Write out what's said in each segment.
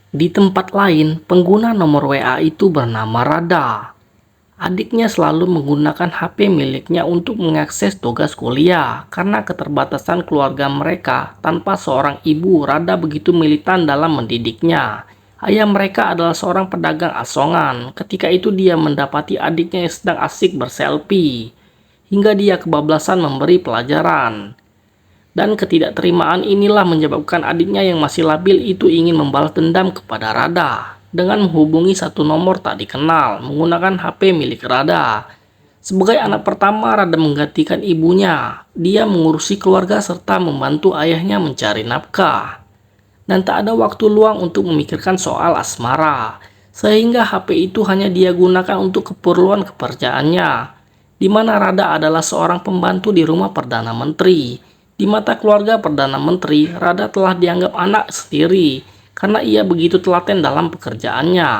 Di tempat lain, pengguna nomor WA itu bernama Rada. Adiknya selalu menggunakan HP miliknya untuk mengakses tugas kuliah karena keterbatasan keluarga mereka. Tanpa seorang ibu, Rada begitu militan dalam mendidiknya. Ayah mereka adalah seorang pedagang asongan. Ketika itu dia mendapati adiknya yang sedang asik berselfie, hingga dia kebablasan memberi pelajaran. Dan ketidakterimaan inilah menyebabkan adiknya yang masih labil itu ingin membalas dendam kepada Rada dengan menghubungi satu nomor tak dikenal menggunakan HP milik Rada. Sebagai anak pertama, Rada menggantikan ibunya. Dia mengurusi keluarga serta membantu ayahnya mencari nafkah. Dan tak ada waktu luang untuk memikirkan soal asmara. Sehingga HP itu hanya dia gunakan untuk keperluan keperjaannya, di mana Rada adalah seorang pembantu di rumah Perdana Menteri. Di mata keluarga Perdana Menteri, Rada telah dianggap anak sendiri karena ia begitu telaten dalam pekerjaannya.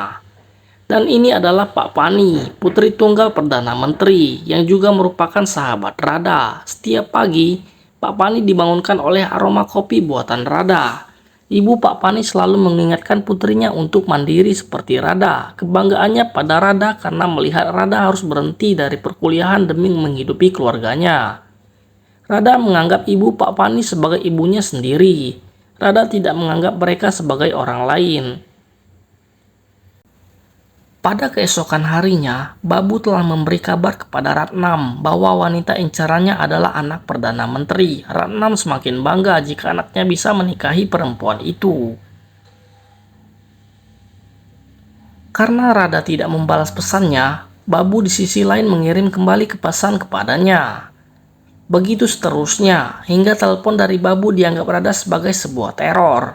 Dan ini adalah Pak Pani, putri tunggal Perdana Menteri yang juga merupakan sahabat Rada. Setiap pagi, Pak Pani dibangunkan oleh aroma kopi buatan Rada. Ibu Pak Pani selalu mengingatkan putrinya untuk mandiri seperti Rada. Kebanggaannya pada Rada karena melihat Rada harus berhenti dari perkuliahan demi menghidupi keluarganya. Rada menganggap ibu Pak Pani sebagai ibunya sendiri. Rada tidak menganggap mereka sebagai orang lain. Pada keesokan harinya, Babu telah memberi kabar kepada Ratnam bahwa wanita incarannya adalah anak Perdana Menteri. Ratnam semakin bangga jika anaknya bisa menikahi perempuan itu. Karena Rada tidak membalas pesannya, Babu di sisi lain mengirim kembali pesan kepadanya. Begitu seterusnya, hingga telepon dari Babu dianggap Rada sebagai sebuah teror.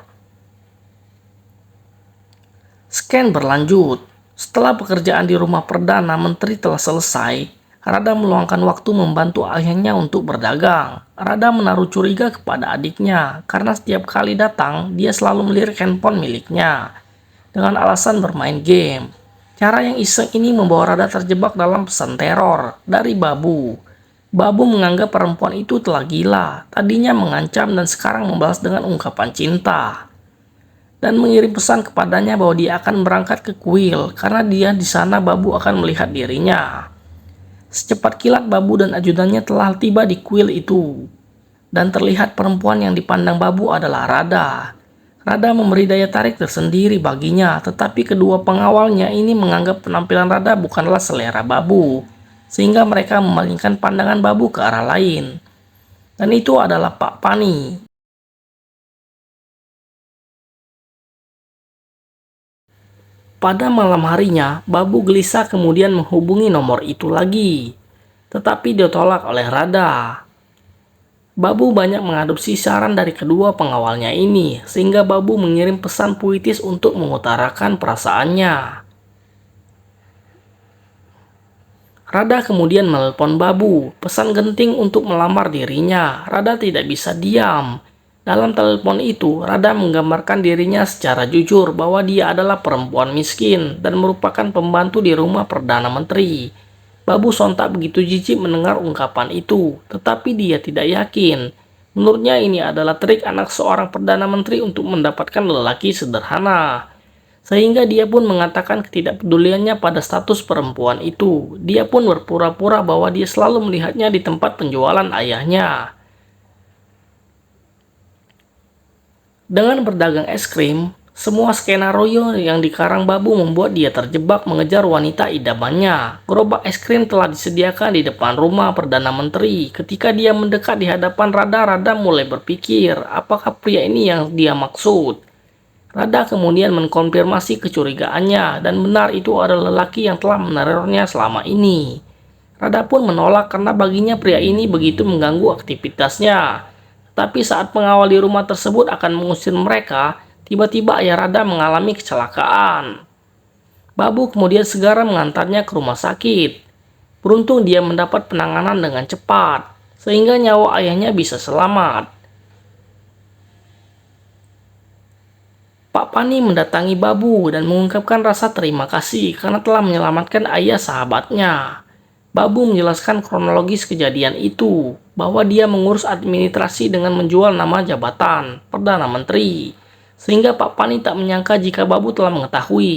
Scan berlanjut. Setelah pekerjaan di rumah Perdana Menteri telah selesai, Rada meluangkan waktu membantu ayahnya untuk berdagang. Rada menaruh curiga kepada adiknya karena setiap kali datang, dia selalu melirik handphone miliknya dengan alasan bermain game. Cara yang iseng ini membawa Rada terjebak dalam pesan teror dari Babu. Babu menganggap perempuan itu telah gila, tadinya mengancam dan sekarang membalas dengan ungkapan cinta. Dan mengirim pesan kepadanya bahwa dia akan berangkat ke kuil karena dia di sana Babu akan melihat dirinya. Secepat kilat Babu dan ajudannya telah tiba di kuil itu. Dan terlihat perempuan yang dipandang Babu adalah Rada. Rada memberi daya tarik tersendiri baginya, tetapi kedua pengawalnya ini menganggap penampilan Rada bukanlah selera Babu, sehingga mereka memalingkan pandangan Babu ke arah lain. Dan itu adalah Pak Pani. Pada malam harinya, Babu gelisah kemudian menghubungi nomor itu lagi, tetapi ditolak oleh Rada. Babu banyak mengadopsi saran dari kedua pengawalnya ini, sehingga Babu mengirim pesan puitis untuk mengutarakan perasaannya. Rada kemudian menelepon Babu, pesan genting untuk melamar dirinya. Rada tidak bisa diam. Dalam telepon itu, Rada menggambarkan dirinya secara jujur bahwa dia adalah perempuan miskin dan merupakan pembantu di rumah Perdana Menteri. Babu sontak begitu jijik mendengar ungkapan itu, tetapi dia tidak yakin. Menurutnya ini adalah trik anak seorang Perdana Menteri untuk mendapatkan lelaki sederhana. Sehingga dia pun mengatakan ketidakpeduliannya pada status perempuan itu. Dia pun berpura-pura bahwa dia selalu melihatnya di tempat penjualan ayahnya. Dengan berdagang es krim, semua skenario yang dikarang Babu membuat dia terjebak mengejar wanita idamannya. Gerobak es krim telah disediakan di depan rumah Perdana Menteri. Ketika dia mendekat di hadapan Rada, Rada mulai berpikir, apakah pria ini yang dia maksud? Rada kemudian mengkonfirmasi kecurigaannya dan benar itu adalah lelaki yang telah menerornya selama ini. Rada pun menolak karena baginya pria ini begitu mengganggu aktivitasnya. Tapi saat pengawal di rumah tersebut akan mengusir mereka, tiba-tiba ayah Rada mengalami kecelakaan. Babu kemudian segera mengantarnya ke rumah sakit. Beruntung dia mendapat penanganan dengan cepat, sehingga nyawa ayahnya bisa selamat. Pak Pani mendatangi Babu dan mengungkapkan rasa terima kasih karena telah menyelamatkan ayah sahabatnya. Babu menjelaskan kronologis kejadian itu, bahwa dia mengurus administrasi dengan menjual nama jabatan Perdana Menteri. sehingga Pak Pani tak menyangka jika Babu telah mengetahui.